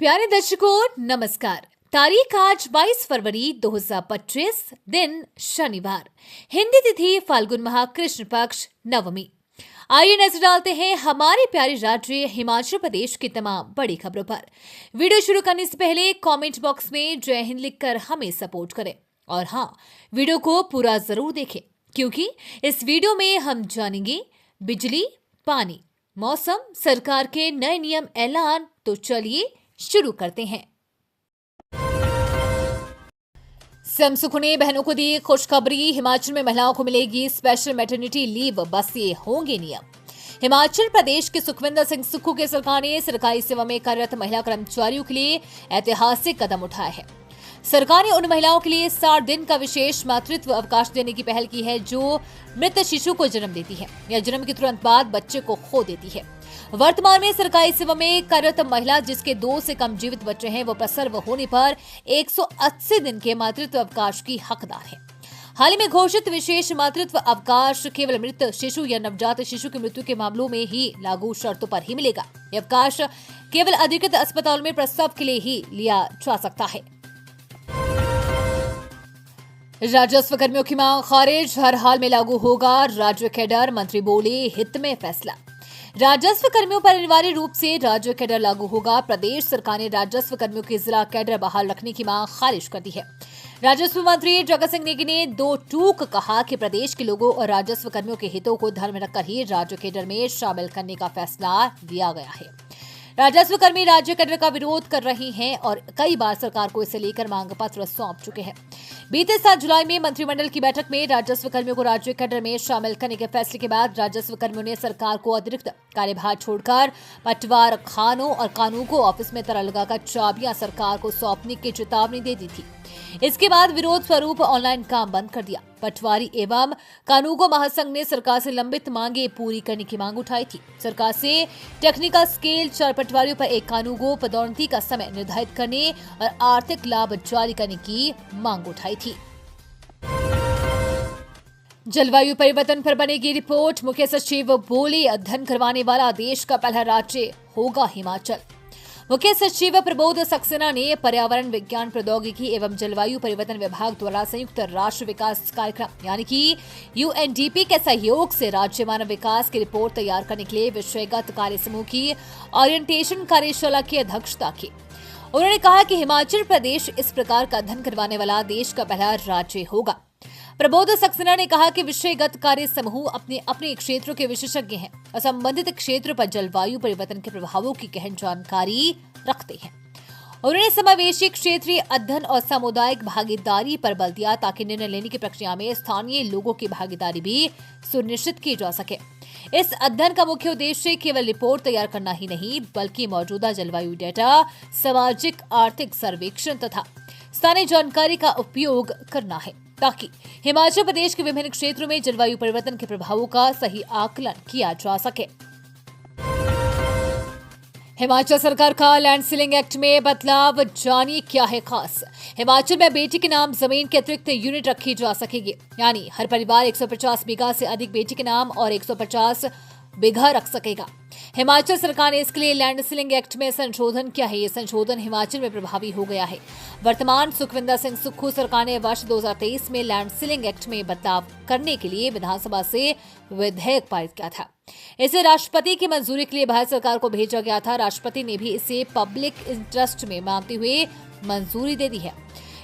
प्यारे दर्शकों नमस्कार। तारीख आज 22 फरवरी 2025, दिन शनिवार, हिंदी तिथि फाल्गुन माह कृष्ण पक्ष नवमी। आइए नजर डालते हैं हमारे प्यारे राज्य हिमाचल प्रदेश की तमाम बड़ी खबरों पर। वीडियो शुरू करने से पहले कमेंट बॉक्स में जय हिंद लिखकर हमें सपोर्ट करें और हाँ, वीडियो को पूरा जरूर देखें क्योंकि इस वीडियो में हम जानेंगे बिजली, पानी, मौसम, सरकार के नए नियम ऐलान। तो चलिए शुरू करते हैं। सीएम सुक्खू ने बहनों को दी खुशखबरी। हिमाचल में महिलाओं को मिलेगी स्पेशल मैटरनिटी लीव, बस ये होंगे नियम। हिमाचल प्रदेश के सुखविंदर सिंह सुक्खू की सरकार ने सरकारी सेवा में कार्यरत महिला कर्मचारियों के लिए ऐतिहासिक कदम उठाया है। सरकार ने उन महिलाओं के लिए 60 दिन का विशेष मातृत्व अवकाश देने की पहल की है जो मृत शिशु को जन्म देती है या जन्म के तुरंत बाद बच्चे को खो देती है। वर्तमान में सरकारी सेवा में कार्यरत महिला जिसके 2 से कम जीवित बच्चे हैं वो प्रसव होने पर 180 दिन के मातृत्व अवकाश की हकदार है। हाल ही में घोषित विशेष मातृत्व अवकाश केवल मृत शिशु या नवजात शिशु की मृत्यु के मामलों में ही लागू शर्तों पर ही मिलेगा। यह अवकाश केवल अधिकृत अस्पतालों में प्रसव के लिए ही लिया जा सकता है। राजस्व कर्मियों की मांग खारिज, हर हाल में लागू होगा राज्य कैडर, मंत्री बोले हित में फैसला। राजस्व कर्मियों पर अनिवार्य रूप से राज्य कैडर लागू होगा। प्रदेश सरकार ने राजस्व कर्मियों की जिला कैडर बहाल रखने की मांग खारिज कर दी है। राजस्व मंत्री जगत सिंह नेगी ने 2 टूक कहा कि प्रदेश के लोगों और राजस्व कर्मियों के हितों को ध्यान में रखकर ही राज्य कैडर में शामिल करने का फैसला लिया गया है। राजस्व कर्मी राज्य कैडर का विरोध कर रहे हैं और कई बार सरकार को इसे लेकर मांग पत्र सौंप चुके हैं। बीते 7 जुलाई में मंत्रिमंडल की बैठक में राजस्व कर्मियों को राज्य कैडर में शामिल करने के फैसले के बाद राजस्व कर्मियों ने सरकार को अतिरिक्त कार्यभार छोड़कर पटवार खानों और कानूनगो ऑफिस में ताला लगाकर चाबियां सरकार को सौंपने की चेतावनी दे दी थी। इसके बाद विरोध स्वरूप ऑनलाइन काम बंद कर दिया। पटवारी एवं कानूनगो महासंघ ने सरकार से लंबित मांगे पूरी करने की मांग उठाई थी। सरकार से टेक्निकल स्केल 4 पटवारियों पर एक कानूनगो पदोन्नति का समय निर्धारित करने और आर्थिक लाभ जारी करने की मांग उठाई थी। जलवायु परिवर्तन पर बनेगी रिपोर्ट, मुख्य सचिव बोले अध्ययन करवाने वाला देश का पहला राज्य होगा हिमाचल। मुख्य सचिव प्रबोध सक्सेना ने पर्यावरण विज्ञान प्रौद्योगिकी एवं जलवायु परिवर्तन विभाग द्वारा संयुक्त राष्ट्र विकास कार्यक्रम यानी कि यूएनडीपी के सहयोग से राज्य मानव विकास की रिपोर्ट तैयार करने के लिए विषयगत कार्य समूह की ओरिएंटेशन कार्यशाला की अध्यक्षता की। उन्होंने कहा कि हिमाचल प्रदेश इस प्रकार का अध्ययन करवाने वाला देश का पहला राज्य होगा। प्रबोध सक्सेना ने कहा कि विषयगत कार्य समूह अपने अपने क्षेत्रों के विशेषज्ञ हैं और संबंधित क्षेत्रों पर जलवायु परिवर्तन के प्रभावों की गहन जानकारी रखते हैं। उन्होंने समावेशी क्षेत्रीय अध्ययन और सामुदायिक भागीदारी पर बल दिया ताकि निर्णय लेने की प्रक्रिया में स्थानीय लोगों की भागीदारी भी सुनिश्चित की जा सके। इस अध्ययन का मुख्य उद्देश्य केवल रिपोर्ट तैयार करना ही नहीं बल्कि मौजूदा जलवायु डेटा, सामाजिक आर्थिक सर्वेक्षण तथा स्थानीय जानकारी का उपयोग करना है ताकि हिमाचल प्रदेश के विभिन्न क्षेत्रों में जलवायु परिवर्तन के प्रभावों का सही आकलन किया जा सके। हिमाचल सरकार का लैंड सीलिंग एक्ट में बदलाव, जानिए क्या है खास। हिमाचल में बेटी के नाम जमीन के अतिरिक्त यूनिट रखी जा सकेगी, यानी हर परिवार 150 बीघा से अधिक बेटी के नाम और 150 बीघा रख सकेगा। हिमाचल सरकार ने इसके लिए लैंड सीलिंग एक्ट में संशोधन किया है। ये संशोधन हिमाचल में प्रभावी हो गया है। वर्तमान सुखविंदर सिंह सुक्खू सरकार ने वर्ष 2023 में लैंड सीलिंग एक्ट में बदलाव करने के लिए विधानसभा से विधेयक पारित किया था। इसे राष्ट्रपति की मंजूरी के लिए भारत सरकार को भेजा गया था। राष्ट्रपति ने भी इसे पब्लिक इंटरेस्ट में मानते हुए मंजूरी दे दी है।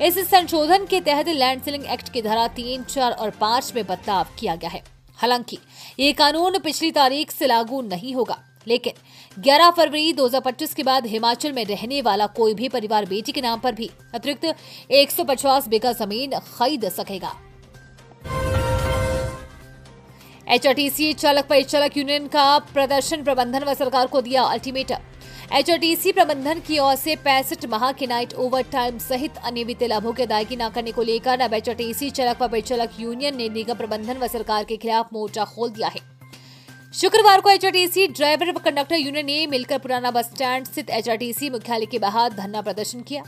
इस संशोधन के तहत लैंड सीलिंग एक्ट की धारा 3, 4 और 5 में बदलाव किया गया है। हालांकि ये कानून पिछली तारीख से लागू नहीं होगा, लेकिन 11 फरवरी 2025 के बाद हिमाचल में रहने वाला कोई भी परिवार बेटी के नाम पर भी अतिरिक्त 150 बीघा जमीन खरीद सकेगा। एचआरटीसी चालक परिचालक यूनियन का प्रदर्शन प्रबंधन व सरकार को दिया अल्टीमेटम। एचआरटीसी प्रबंधन की ओर से 65 माह के नाइट ओवर टाइम सहित अन्य वित्तीय लाभों की अदायगी न करने को लेकर अब एचआरटीसी चालक व परिचालक यूनियन ने निगम प्रबंधन व सरकार के खिलाफ मोर्चा खोल दिया है। शुक्रवार को एचआरटीसी ड्राइवर व कंडक्टर यूनियन ने मिलकर पुराना बस स्टैंड स्थित एचआरटीसी मुख्यालय के बाहर धरना प्रदर्शन किया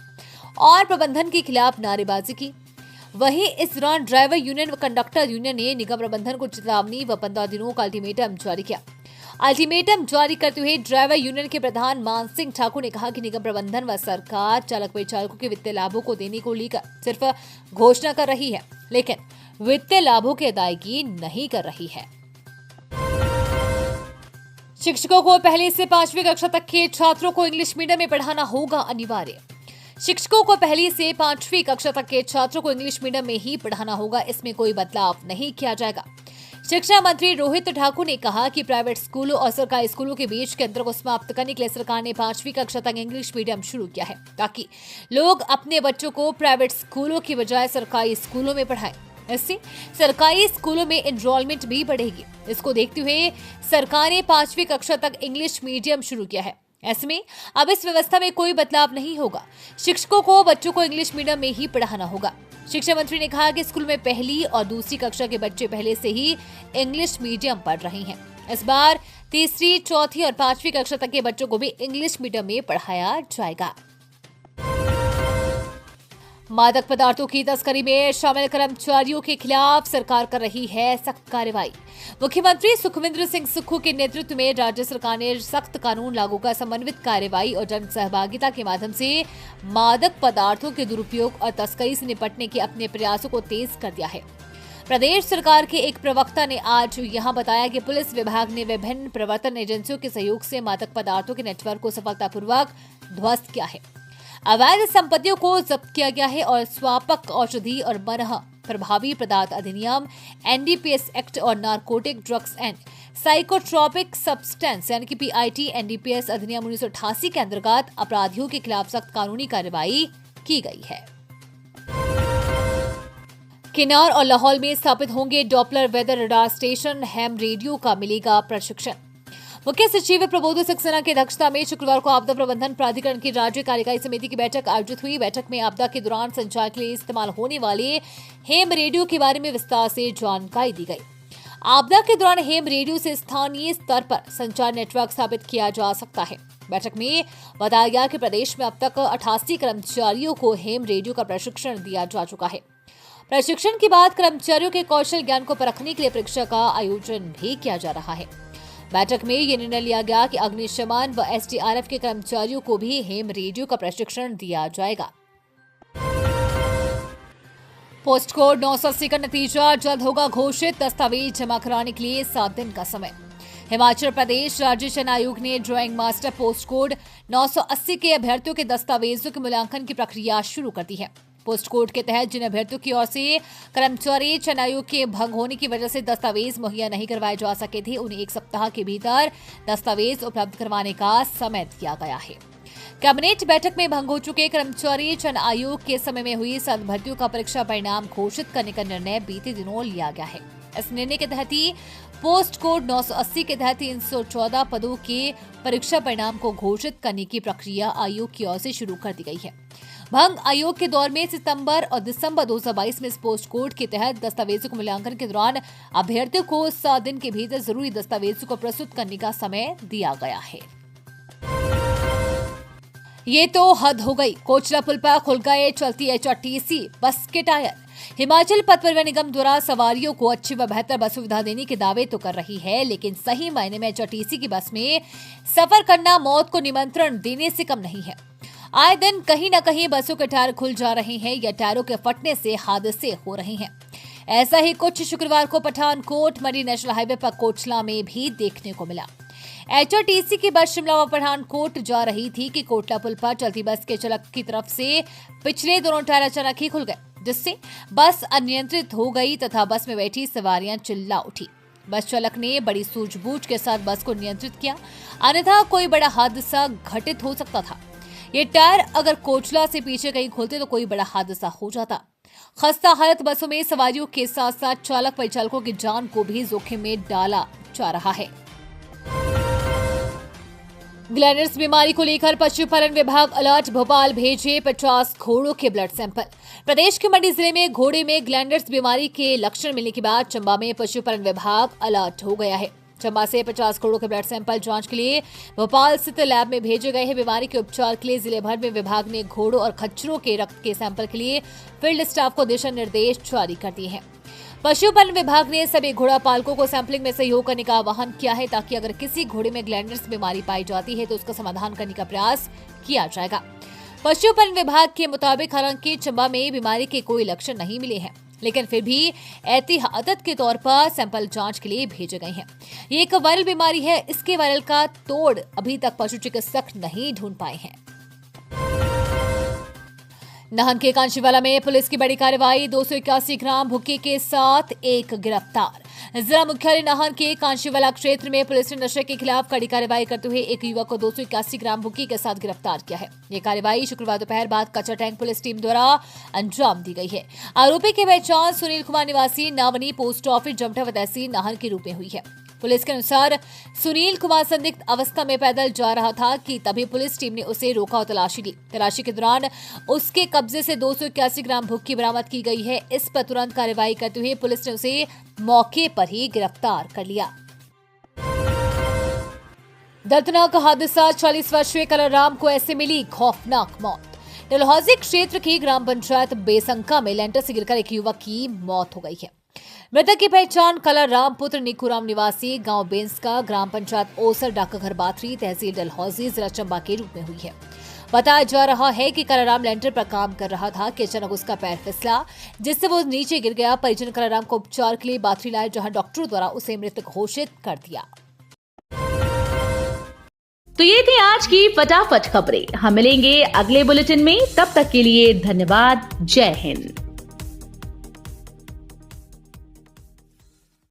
और प्रबंधन के खिलाफ नारेबाजी की। वहीं इस दौरान ड्राइवर यूनियन व कंडक्टर यूनियन ने निगम प्रबंधन को चेतावनी व 15 दिनों का अल्टीमेटम जारी किया। अल्टीमेटम जारी करते हुए ड्राइवर यूनियन के प्रधान मान सिंह ठाकुर ने कहा कि निगम प्रबंधन व सरकार चालक परिचालकों के वित्तीय लाभों को देने को लेकर सिर्फ घोषणा कर रही है, लेकिन वित्तीय लाभों की अदायगी नहीं कर रही है। शिक्षकों को पहली से 5वीं कक्षा तक के छात्रों को इंग्लिश मीडियम में पढ़ाना होगा अनिवार्य। शिक्षकों को पहली से 5वीं कक्षा तक के छात्रों को इंग्लिश मीडियम में ही पढ़ाना होगा, इसमें कोई बदलाव नहीं किया जाएगा। शिक्षा मंत्री रोहित ठाकुर ने कहा कि प्राइवेट स्कूलों और सरकारी स्कूलों के बीच के अंतर को समाप्त करने के लिए सरकार ने 5वीं कक्षा तक इंग्लिश मीडियम शुरू किया है, ताकि लोग अपने बच्चों को प्राइवेट स्कूलों की बजाय सरकारी स्कूलों में पढ़ाएं। इससे सरकारी स्कूलों में एनरोलमेंट भी बढ़ेगी। इसको देखते हुए सरकार ने 5वीं कक्षा तक इंग्लिश मीडियम शुरू किया है। ऐसे में अब इस व्यवस्था में कोई बदलाव नहीं होगा। शिक्षकों को बच्चों को इंग्लिश मीडियम में ही पढ़ाना होगा। शिक्षा मंत्री ने कहा कि स्कूल में पहली और दूसरी कक्षा के बच्चे पहले से ही इंग्लिश मीडियम पढ़ रहे हैं। इस बार तीसरी, चौथी और 5वीं कक्षा तक के बच्चों को भी इंग्लिश मीडियम में पढ़ाया जाएगा। मादक पदार्थों की तस्करी में शामिल कर्मचारियों के खिलाफ सरकार कर रही है सख्त कार्रवाई। मुख्यमंत्री सुखविंदर सिंह सुक्खू के नेतृत्व में राज्य सरकार ने सख्त कानून लागू कर समन्वित कार्रवाई और जन सहभागिता के माध्यम से मादक पदार्थों के दुरुपयोग और तस्करी से निपटने के अपने प्रयासों को तेज कर दिया है। प्रदेश सरकार के एक प्रवक्ता ने आज यहां बताया कि पुलिस विभाग ने विभिन्न प्रवर्तन एजेंसियों के सहयोग से मादक पदार्थों के नेटवर्क को सफलतापूर्वक ध्वस्त किया है। अवैध संपत्तियों को जब्त किया गया है और स्वापक औषधि और मरह प्रभावी पदार्थ अधिनियम, एनडीपीएस एक्ट और narcotic drugs and psychotropic substance यानी कि पीआईटी एनडीपीएस अधिनियम 1988 के अंतर्गत अपराधियों के खिलाफ सख्त कानूनी कार्रवाई की गई है। किन्नौर और लाहौल में स्थापित होंगे Doppler weather radar station, ham radio का मिलेगा प्रशिक्षण। मुख्य सचिव प्रबोध सक्सेना की अध्यक्षता में शुक्रवार को आपदा प्रबंधन प्राधिकरण की राज्य कार्यकारी समिति की बैठक आयोजित हुई। बैठक में आपदा के दौरान संचार के लिए इस्तेमाल होने वाले हेम रेडियो के बारे में विस्तार से जानकारी दी गई। आपदा के दौरान हेम रेडियो से स्थानीय स्तर पर संचार नेटवर्क स्थापित किया जा सकता है। बैठक में बताया गया कि प्रदेश में अब तक 88 कर्मचारियों को हेम रेडियो का प्रशिक्षण दिया जा चुका है। प्रशिक्षण के बाद कर्मचारियों के कौशल ज्ञान को परखने के लिए परीक्षा का आयोजन भी किया जा रहा है। बैठक में यह निर्णय लिया गया कि अग्निशमन व एसडीआरएफ के कर्मचारियों को भी हेम रेडियो का प्रशिक्षण दिया जाएगा। पोस्ट कोड 980 का नतीजा जल्द होगा घोषित, दस्तावेज जमा कराने के लिए 7 दिन का समय। हिमाचल प्रदेश राज्य चयन आयोग ने ड्राइंग मास्टर पोस्ट कोड 980 के अभ्यर्थियों के दस्तावेजों के मूल्यांकन की प्रक्रिया शुरू कर दी है। पोस्ट कोड के तहत जिन अभ्यर्थियों की ओर से कर्मचारी चयन आयोग के भंग होने की वजह से दस्तावेज मुहैया नहीं करवाए जा सके थे, उन्हें 1 सप्ताह के भीतर दस्तावेज उपलब्ध करवाने का समय दिया गया है। कैबिनेट बैठक में भंग हो चुके कर्मचारी चयन आयोग के समय में हुई भर्तियों का परीक्षा परिणाम घोषित करने का निर्णय बीते दिनों लिया गया है। इस निर्णय के तहत ही पोस्ट कोड 980 के तहत 314 पदों के परीक्षा परिणाम को घोषित करने की प्रक्रिया आयोग की ओर से शुरू कर दी गई है। भंग आयोग के दौर में सितंबर और दिसंबर 2022 में इस पोस्ट कोड के तहत दस्तावेजों के मूल्यांकन के दौरान अभ्यर्थियों को 7 दिन के भीतर जरूरी दस्तावेजों को प्रस्तुत करने का समय दिया गया है। ये तो हद हो गई, कोचला पुल पर खुल गए चलती एचआरटीसी बस के टायर। हिमाचल पथ परिवहन निगम द्वारा सवारियों को अच्छी व बेहतर बस सुविधा देने के दावे तो कर रही है, लेकिन सही मायने में एचआरटीसी की बस में सफर करना मौत को निमंत्रण देने से कम नहीं है। आए दिन कहीं न कहीं बसों के टायर खुल जा रहे हैं या टायरों के फटने से हादसे हो रहे हैं। ऐसा ही कुछ शुक्रवार को पठानकोट मरी नेशनल हाईवे पर कोचला में भी देखने को मिला। एचआरटीसी की बस शिमला व पठानकोट जा रही थी कि कोटला पुल पर चलती बस के चालक की तरफ से पिछले दोनों टायर अचानक ही खुल गए, जिससे बस अनियंत्रित हो गई तथा बस में बैठी सवारियां चिल्ला उठी। बस चालक ने बड़ी सूझबूझ के साथ बस को नियंत्रित किया, अन्यथा कोई बड़ा हादसा घटित हो सकता था। ये टायर अगर कोचला से पीछे कहीं खुलते तो कोई बड़ा हादसा हो जाता। खस्ता हालत बसों में सवारियों के साथ साथ चालक परिचालकों की जान को भी जोखिम में डाला जा रहा है। ग्लैंडर्स बीमारी को लेकर पशुपालन विभाग अलर्ट, भोपाल भेजे 50 घोड़ों के ब्लड सैंपल। प्रदेश के मंडी जिले में घोड़े में ग्लैंडर्स बीमारी के लक्षण मिलने के बाद चंबा में पशुपालन विभाग अलर्ट हो गया है। चंबा से 50 घोड़ों के ब्लड सैंपल जांच के लिए भोपाल स्थित लैब में भेजे गए हैं। बीमारी के उपचार के लिए जिले भर में विभाग ने घोड़ों और खच्चरों के रक्त के सैंपल के लिए फील्ड स्टाफ को दिशा निर्देश जारी कर दिए हैं। पशुपालन विभाग ने सभी घोड़ा पालकों को सैंपलिंग में सहयोग करने का आह्वान किया है, ताकि अगर किसी घोड़े में ग्लैंडर्स बीमारी पाई जाती है तो उसका समाधान करने का प्रयास किया जाएगा। पशुपालन विभाग के मुताबिक हालांकि चंबा में बीमारी के कोई लक्षण नहीं मिले हैं, लेकिन फिर भी एहतियात के तौर पर सैंपल जांच के लिए भेजे गए हैं। ये एक वायरल बीमारी है, इसके वायरल का तोड़ अभी तक पशु चिकित्सक नहीं ढूंढ पाए हैं। नाहन के कांशीवाला में पुलिस की बड़ी कार्रवाई, 281 ग्राम भुक्की के साथ एक गिरफ्तार। जिला मुख्यालय नाहन के कांशीवाला क्षेत्र में पुलिस ने नशे के खिलाफ कड़ी कार्रवाई करते हुए एक युवक को 281 ग्राम भुक्की के साथ गिरफ्तार किया है। ये कार्रवाई शुक्रवार दोपहर बाद कच्चा टैंक पुलिस टीम द्वारा अंजाम दी गई है। आरोपी की पहचान सुनील कुमार निवासी नावनी पोस्ट ऑफिस जमटा तहसील नाहन के रूप में हुई है। पुलिस के अनुसार सुनील कुमार संदिग्ध अवस्था में पैदल जा रहा था कि तभी पुलिस टीम ने उसे रोका और तलाशी ली। तलाशी के दौरान उसके कब्जे से 281 ग्राम भुक्की बरामद की गई है। इस पर तुरंत कार्रवाई करते हुए पुलिस ने उसे मौके पर ही गिरफ्तार कर लिया। दर्दनाक हादसा, 40 वर्षीय कलराम को ऐसे मिली खौफनाक मौत। डलहौजी क्षेत्र की ग्राम पंचायत बेसंका में लेंटर से गिरकर एक युवक की मौत हो गई है। मृतक की पहचान कलराम पुत्र निकुराम निवासी गांव बेंस का ग्राम पंचायत ओसर डाकघर बाथरी तहसील डलहौजी जिला चंबा के रूप में हुई है। बताया जा रहा है कि कलराम लेंटर पर काम कर रहा था कि अचानक उसका पैर फिसला, जिससे वो नीचे गिर गया। परिजन कलराम को उपचार के लिए बाथरी लाए, जहां डॉक्टरों द्वारा उसे मृत घोषित कर दिया। तो ये थी आज की फटाफट खबरें। हम मिलेंगे अगले बुलेटिन में, तब तक के लिए धन्यवाद। जय हिंद।